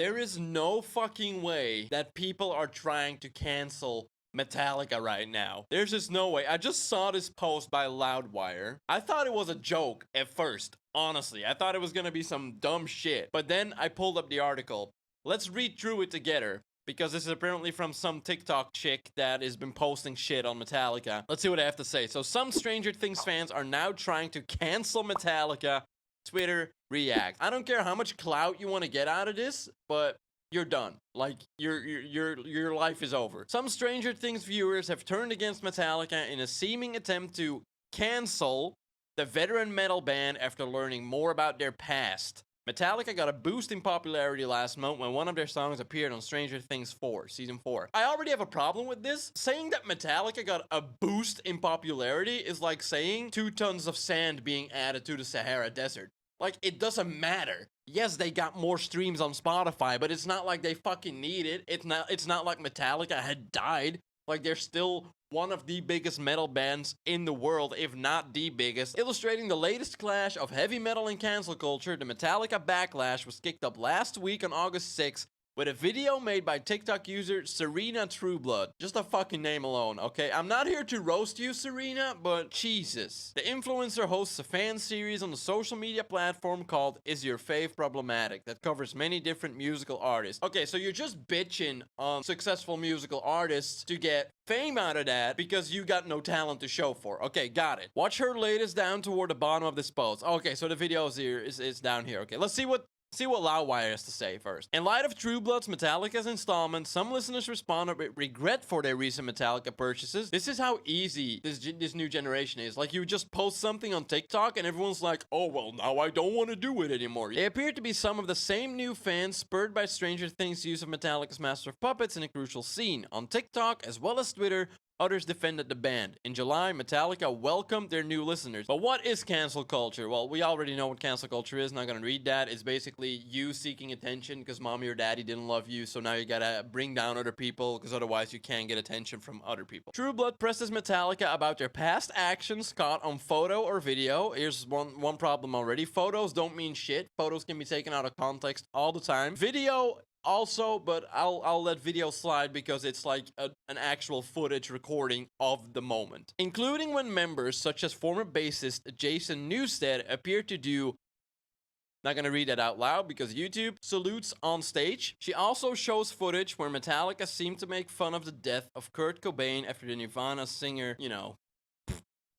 There is no fucking way that people are trying to cancel Metallica right now. There's just no way. I just saw this post by Loudwire. I thought it was a joke at first. Honestly, I thought it was gonna be some dumb shit. But then I pulled up the article. Let's read through it together, because this is apparently from some TikTok chick that has been posting shit on Metallica. Let's see what I have to say. So some Stranger Things fans are now trying to cancel Metallica. Twitter react. I don't care how much clout you want to get out of this, but you're done. Like, your life is over. Some Stranger Things viewers have turned against Metallica in a seeming attempt to cancel the veteran metal band after learning more about their past. Metallica got a boost in popularity last month when one of their songs appeared on Stranger Things 4, Season 4. I already have a problem with this. Saying that Metallica got a boost in popularity is like saying 2 tons of sand being added to the Sahara Desert. Like, it doesn't matter. Yes, they got more streams on Spotify, but it's not like they fucking need it. It's not like Metallica had died. Like, they're still one of the biggest metal bands in the world, if not the biggest. Illustrating the latest clash of heavy metal and cancel culture, the Metallica backlash was kicked up last week on August 6th with a video made by TikTok user Serena Trueblood. Just a fucking name alone, okay? I'm not here to roast you, Serena, but Jesus. The influencer hosts a fan series on the social media platform called Is Your Fave Problematic that covers many different musical artists. Okay, so you're just bitching on successful musical artists to get fame out of that because you got no talent to show for. Okay, got it. Watch her latest down toward the bottom of this post. Okay, so the video is down here. Okay, let's see what Loudwire has to say first. In light of Trueblood's Metallica's installment, some listeners responded with regret for their recent Metallica purchases. This is how easy this new generation is. Like, you just post something on TikTok and everyone's like, oh, well, now I don't want to do it anymore. They appear to be some of the same new fans spurred by Stranger Things' use of Metallica's Master of Puppets in a crucial scene. On TikTok, as well as Twitter, others defended the band. In July, Metallica welcomed their new listeners. But what is cancel culture? Well, we already know what cancel culture is. Not gonna read that. It's basically you seeking attention because mommy or daddy didn't love you, so now you gotta bring down other people because otherwise you can't get attention from other people. Trueblood presses Metallica about their past actions caught on photo or video. Here's one problem already. Photos don't mean shit. Photos can be taken out of context all the time. Video also, but I'll let video slide because it's like an actual footage recording of the moment. Including when members such as former bassist Jason Newsted appear to do, not gonna read that out loud because YouTube, salutes on stage. She also shows footage where Metallica seemed to make fun of the death of Kurt Cobain after the Nirvana singer,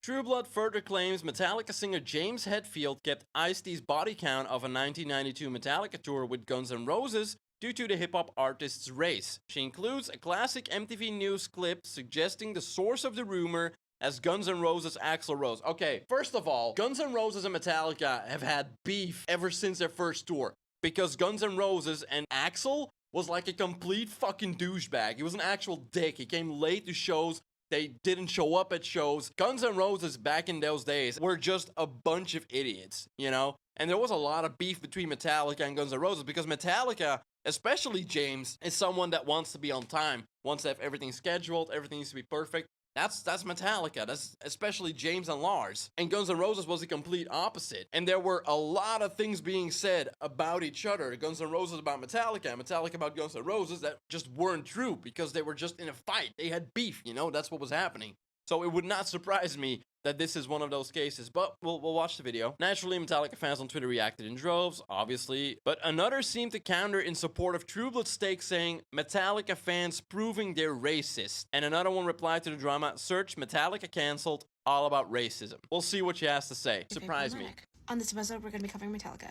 Trueblood further claims Metallica singer James Hetfield kept Ice-T's body count of a 1992 Metallica tour with Guns N' Roses due to the hip-hop artist's race. She includes a classic MTV News clip suggesting the source of the rumor as Guns N' Roses' Axl Rose. Okay, first of all, Guns N' Roses and Metallica have had beef ever since their first tour because Guns N' Roses and Axl was like a complete fucking douchebag. He was an actual dick. He came late to shows. They didn't show up at shows. Guns N' Roses back in those days were just a bunch of idiots, And there was a lot of beef between Metallica and Guns N' Roses because Metallica, especially James, is someone that wants to be on time, wants to have everything scheduled, everything needs to be perfect. That's Metallica. That's especially James and Lars. And Guns N' Roses was the complete opposite. And there were a lot of things being said about each other. Guns N' Roses about Metallica, and Metallica about Guns N' Roses that just weren't true because they were just in a fight. They had beef, That's what was happening. So it would not surprise me that this is one of those cases, but we'll watch the video. Naturally, Metallica fans on Twitter reacted in droves, obviously, but another seemed to counter in support of Trueblood's take, saying, Metallica fans proving they're racist. And another one replied to the drama, search Metallica cancelled, all about racism. We'll see what she has to say. Surprise me. On this episode, we're going to be covering Metallica.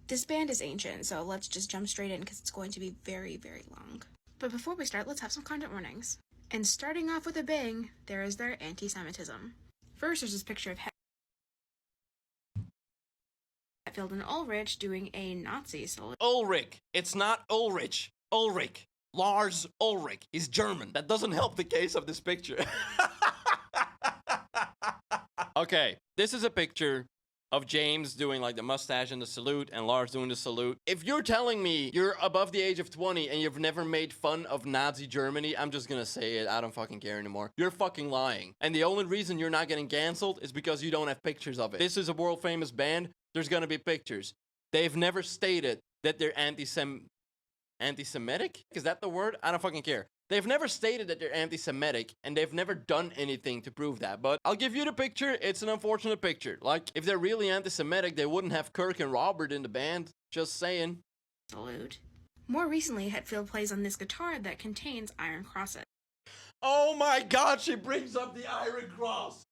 This band is ancient, so let's just jump straight in because it's going to be very, very long. But before we start, let's have some content warnings. And starting off with a bang, there is their anti-Semitism. First, there's this picture of Hetfield and Ulrich doing a Nazi salute. Ulrich. It's not Ulrich. Ulrich. Lars Ulrich. He's German. That doesn't help the case of this picture. Okay, this is a picture of James doing like the mustache and the salute and Lars doing the salute. If you're telling me you're above the age of 20 and you've never made fun of Nazi Germany, I'm just gonna say it. I don't fucking care anymore. You're fucking lying. And the only reason you're not getting canceled is because you don't have pictures of it. This is a world famous band. There's gonna be pictures. They've never stated that they're anti-Sem. anti-Semitic? Is that the word? I don't fucking care. They've never stated that they're anti-Semitic, and they've never done anything to prove that. But I'll give you the picture. It's an unfortunate picture. Like, if they're really anti-Semitic, they wouldn't have Kirk and Robert in the band. Just saying. Salute. More recently, Hetfield plays on this guitar that contains iron crosses. Oh my god, she brings up the Iron Cross.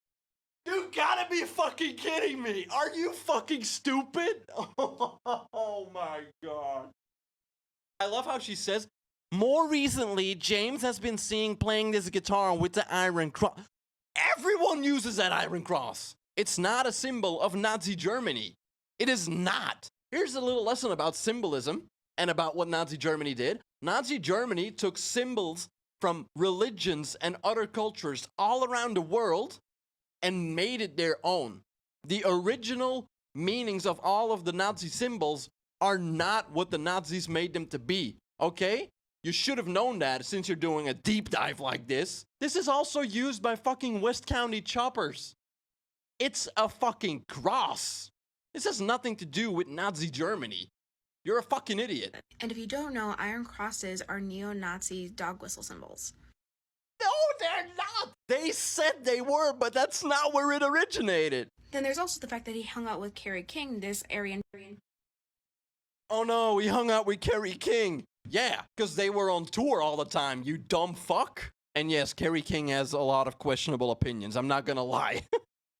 You gotta be fucking kidding me. Are you fucking stupid? Oh my god. I love how she says, more recently, James has been seen playing this guitar with the Iron Cross. Everyone uses that Iron Cross. It's not a symbol of Nazi Germany. It is not. Here's a little lesson about symbolism and about what Nazi Germany did. Nazi Germany took symbols from religions and other cultures all around the world and made it their own. The original meanings of all of the Nazi symbols are not what the Nazis made them to be, okay? You should have known that since you're doing a deep dive like this. This is also used by fucking West County choppers. It's a fucking cross. This has nothing to do with Nazi Germany. You're a fucking idiot. And if you don't know, iron crosses are neo-Nazi dog whistle symbols. No, they're not. They said they were, but that's not where it originated. Then there's also the fact that he hung out with Carrie King, this Aryan. Oh no, he hung out with Carrie King. Yeah, because they were on tour all the time, you dumb fuck. And yes, Carrie King has a lot of questionable opinions, I'm not gonna lie.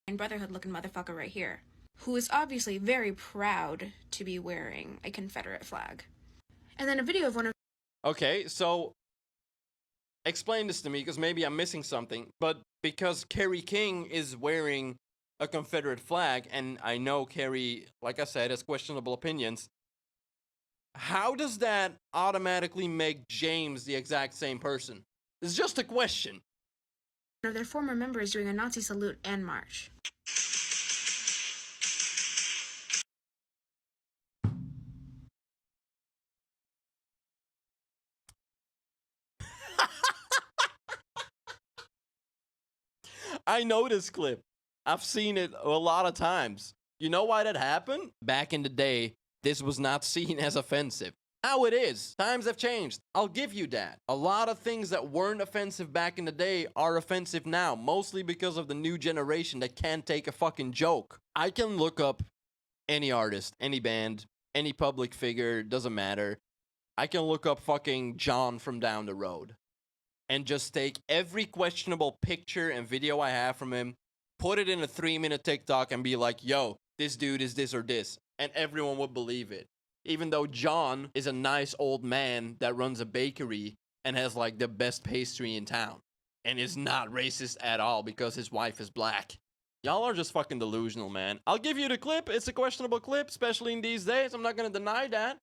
And Brotherhood looking motherfucker right here, who is obviously very proud to be wearing a Confederate flag. And then a video of one of... Okay, so explain this to me, because maybe I'm missing something. But because Carrie King is wearing a Confederate flag, and I know Carrie, like I said, has questionable opinions, how does that automatically make James the exact same person? It's just a question. One of their former members doing a Nazi salute and march. I know this clip. I've seen it a lot of times. You know why that happened? Back in the day, this was not seen as offensive. Now it is. Times have changed. I'll give you that. A lot of things that weren't offensive back in the day are offensive now, mostly because of the new generation that can't take a fucking joke. I can look up any artist, any band, any public figure, doesn't matter. I can look up fucking John from down the road and just take every questionable picture and video I have from him, put it in a 3-minute TikTok and be like, yo, this dude is this or this. And everyone would believe it. Even though John is a nice old man that runs a bakery and has like the best pastry in town and is not racist at all because his wife is black. Y'all are just fucking delusional, man. I'll give you the clip. It's a questionable clip, especially in these days. I'm not gonna deny that.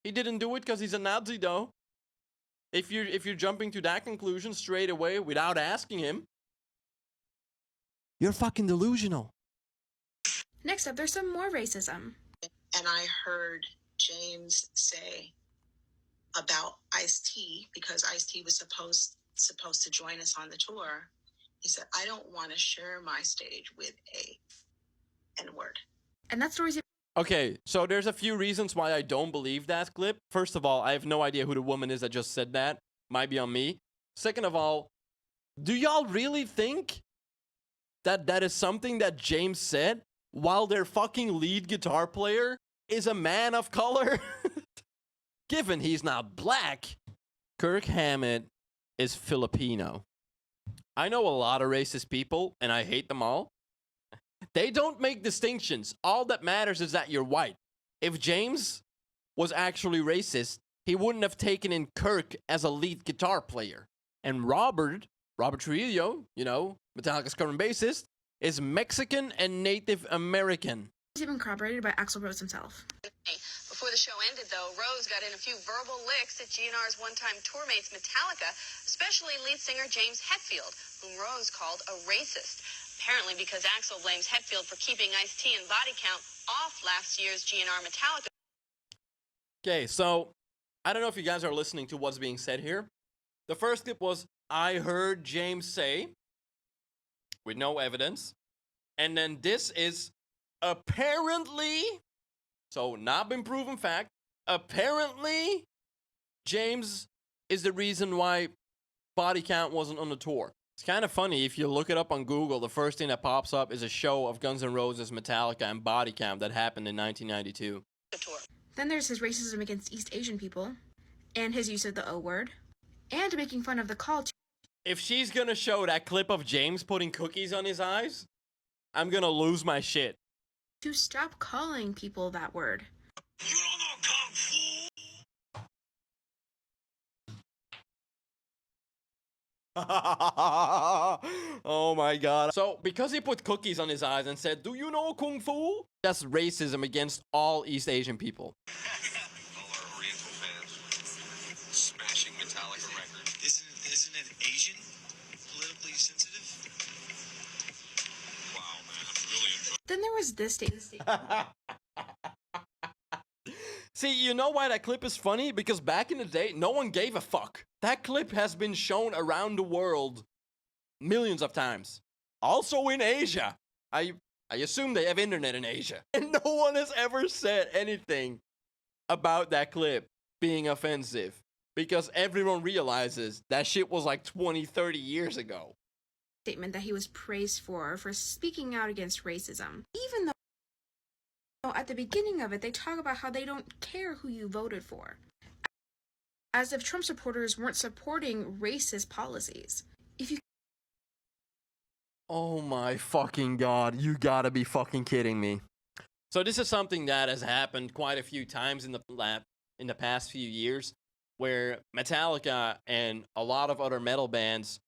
He didn't do it because he's a Nazi, though. If you're jumping to that conclusion straight away without asking him, you're fucking delusional. Next up, there's some more racism. And I heard James say about Ice-T, because Ice-T was supposed to join us on the tour. He said, I don't want to share my stage with a N-word. And that story's... Okay, so there's a few reasons why I don't believe that clip. First of all, I have no idea who the woman is that just said that. Might be on me. Second of all, do y'all really think that that is something that James said while their fucking lead guitar player is a man of color? Given he's not black, Kirk Hammett is Filipino. I know a lot of racist people, and I hate them all. They don't make distinctions. All that matters is that you're white. If James was actually racist, he wouldn't have taken in Kirk as a lead guitar player. And Robert Trujillo, you know, Metallica's current bassist, is Mexican and Native American. It's even corroborated by Axl Rose himself. Before the show ended, though, Rose got in a few verbal licks at GNR's one-time tour mates Metallica, especially lead singer James Hetfield, whom Rose called a racist. Apparently because Axl blames Hetfield for keeping Ice-T and Body Count off last year's GNR Metallica. Okay, so I don't know if you guys are listening to what's being said here. The first clip was, I heard James say, with no evidence. And then this is apparently, so not been proven fact, apparently James is the reason why Body Count wasn't on the tour. It's kind of funny, if you look it up on Google, the first thing that pops up is a show of Guns N' Roses, Metallica, and Body Count that happened in 1992. Then there's his racism against East Asian people, and his use of the O word, and making fun of the call to If she's gonna show that clip of James putting cookies on his eyes, I'm gonna lose my shit. stop calling people that word. You don't know Kung Fu? Oh my god. So, because he put cookies on his eyes and said, "Do you know Kung Fu?" That's racism against all East Asian people. All our Oriental fans smashing Metallica records. Isn't it Asian? Politically sensitive? Wow, man, I'm really enjoying. Then there was this statement. See, you know why that clip is funny? Because back in the day, no one gave a fuck. That clip has been shown around the world millions of times. Also in Asia. I assume they have internet in Asia. And no one has ever said anything about that clip being offensive. Because everyone realizes that shit was like 20, 30 years ago. Statement that he was praised for speaking out against racism. Even though at the beginning of it, they talk about how they don't care who you voted for. As if Trump supporters weren't supporting racist policies. If you Oh my fucking god, you gotta be fucking kidding me. So this is something that has happened quite a few times in the past few years, where Metallica and a lot of other metal bands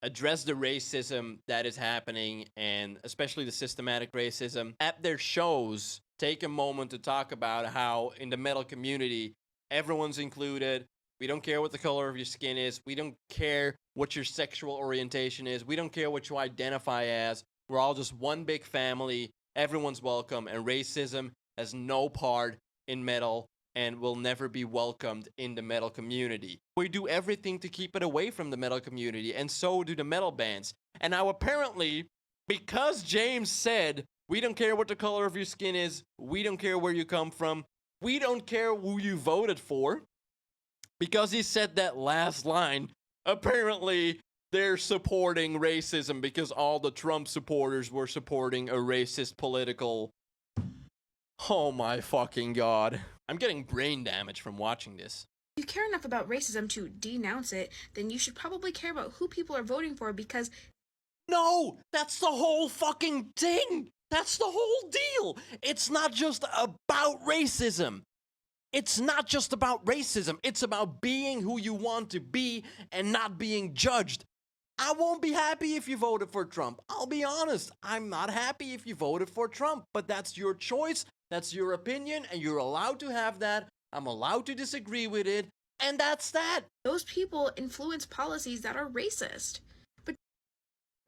address the racism that is happening, and especially the systematic racism at their shows. Take a moment to talk about how in the metal community, everyone's included. We don't care what the color of your skin is. We don't care what your sexual orientation is. We don't care what you identify as. We're all just one big family. Everyone's welcome, and racism has no part in metal and will never be welcomed in the metal community. We do everything to keep it away from the metal community, and so do the metal bands. And now apparently, because James said, "We don't care what the color of your skin is. We don't care where you come from. We don't care who you voted for." Because he said that last line, apparently they're supporting racism because all the Trump supporters were supporting a racist political... Oh my fucking god. I'm getting brain damage from watching this. If you care enough about racism to denounce it, then you should probably care about who people are voting for, because No! That's the whole fucking thing! That's the whole deal! It's not just about racism. It's not just about racism. It's about being who you want to be and not being judged. I won't be happy if you voted for Trump. I'll be honest. I'm not happy if you voted for Trump, but that's your choice. That's your opinion, and you're allowed to have that. I'm allowed to disagree with it, and that's that. those people influence policies that are racist. But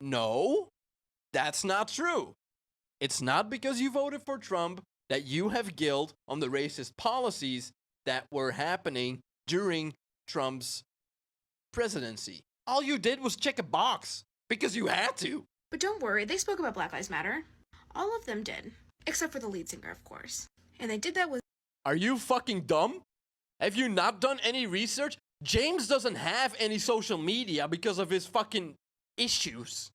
No, that's not true. It's not because you voted for Trump that you have guilt on the racist policies that were happening during Trump's presidency. All you did was check a box because you had to. don't worry, they spoke about Black Lives Matter. All of them did. Except for the lead singer, of course. And they did that with Are you fucking dumb? Have you not done any research? James doesn't have any social media because of his fucking issues.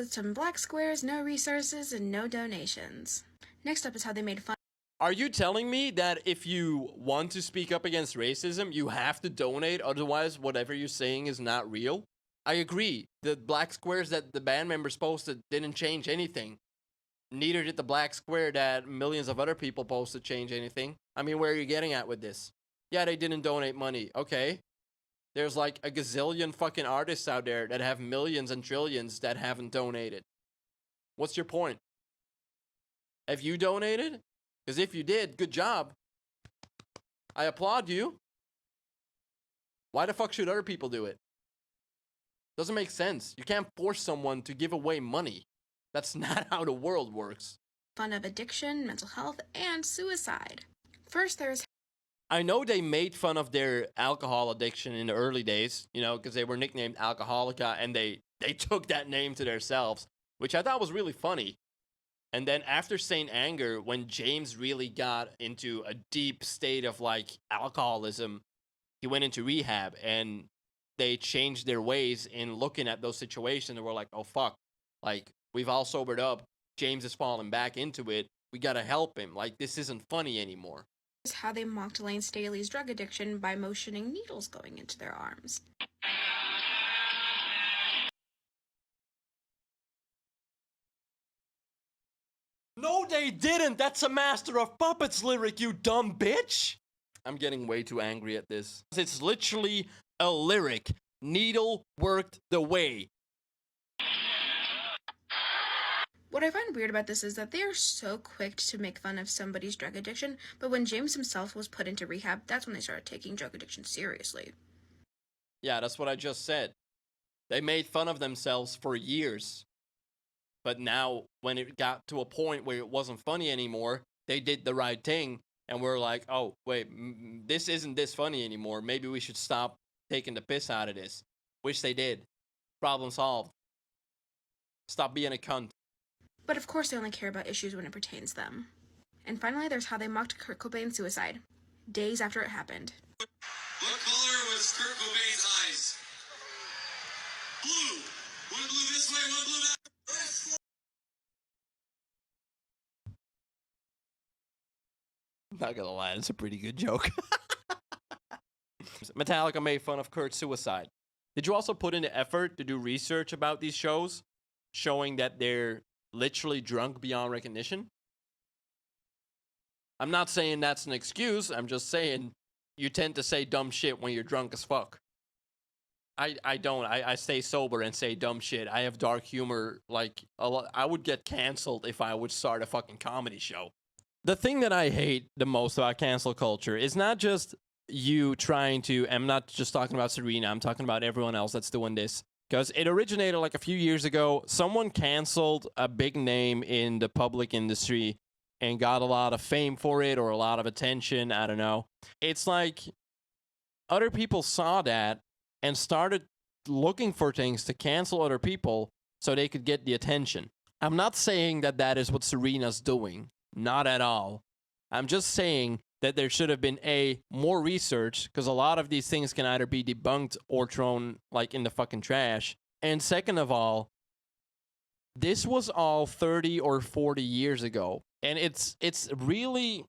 some black squares, no resources, and no donations. Next up is how they made fun Are you telling me that if you want to speak up against racism, you have to donate, otherwise whatever you're saying is not real? I agree. The black squares that the band members posted didn't change anything. Neither did the black square that millions of other people posted change anything. I mean, where are you getting at with this? Yeah, they didn't donate money. Okay. There's like a gazillion fucking artists out there that have millions and trillions that haven't donated. What's your point? Have you donated? Because if you did, good job. I applaud you. Why the fuck should other people do it? Doesn't make sense. You can't force someone to give away money. That's not how the world works. of addiction, mental health, and suicide. First, there's I know they made fun of their alcohol addiction in the early days, you know, because they were nicknamed Alcoholica, and they took that name to themselves, which I thought was really funny. And then after Saint Anger, when James really got into a deep state of like alcoholism, he went into rehab and they changed their ways in looking at those situations and were like, oh fuck, like we've all sobered up. James is falling back into it. We gotta help him. Like this isn't funny anymore. Is how they mocked Lane Staley's drug addiction by motioning needles going into their arms. No, they didn't. That's a Master of Puppets lyric, you dumb bitch. I'm getting way too angry at this. It's literally a lyric. Needle worked the way. What I find weird about this is that they are so quick to make fun of somebody's drug addiction, but when James himself was put into rehab, that's when they started taking drug addiction seriously. Yeah, that's what I just said. They made fun of themselves for years. But now, when it got to a point where it wasn't funny anymore, they did the right thing. And we're like, oh, wait, this isn't this funny anymore. Maybe we should stop taking the piss out of this. Wish they did. Problem solved. Stop being a cunt. But of course they only care about issues when it pertains them. And finally, there's how they mocked Kurt Cobain's suicide, days after it happened. What color was Kurt Cobain's eyes? Blue. One blew this way, one blew that. Not gonna lie, it's a pretty good joke. Metallica made fun of Kurt's suicide. Did you also put in the effort to do research about these shows, showing that they're literally drunk beyond recognition? I'm not saying that's an excuse. I'm just saying you tend to say dumb shit when you're drunk as fuck. I don't. I stay sober and say dumb shit. I have dark humor. Like, I would get canceled if I would start a fucking comedy show. The thing that I hate the most about cancel culture is not just you trying to, I'm not just talking about Serena, I'm talking about everyone else that's doing this. Because it originated like a few years ago. Someone canceled a big name in the public industry and got a lot of fame for it or a lot of attention. I don't know. It's like other people saw that and started looking for things to cancel other people so they could get the attention. I'm not saying that that is what Serena's doing. Not at all. I'm just saying that there should have been more research, because a lot of these things can either be debunked or thrown like in the fucking trash. And second of all, this was all 30 or 40 years ago. And it's really,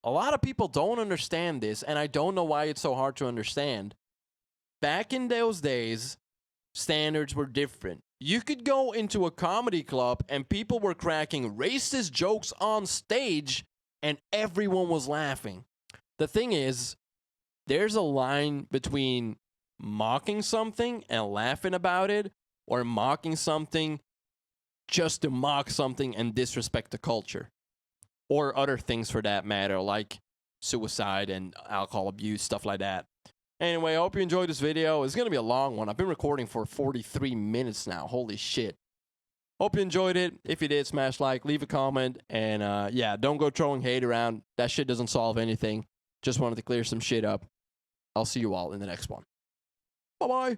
a lot of people don't understand this, and I don't know why it's so hard to understand. Back in those days, standards were different. You could go into a comedy club and people were cracking racist jokes on stage and everyone was laughing. The thing is, there's a line between mocking something and laughing about it, or mocking something just to mock something and disrespect the culture. Or other things for that matter, like suicide and alcohol abuse, stuff like that. Anyway, I hope you enjoyed this video. It's going to be a long one. I've been recording for 43 minutes now. Holy shit. Hope you enjoyed it. If you did, smash like, leave a comment, and yeah, don't go throwing hate around. That shit doesn't solve anything. Just wanted to clear some shit up. I'll see you all in the next one. Bye-bye.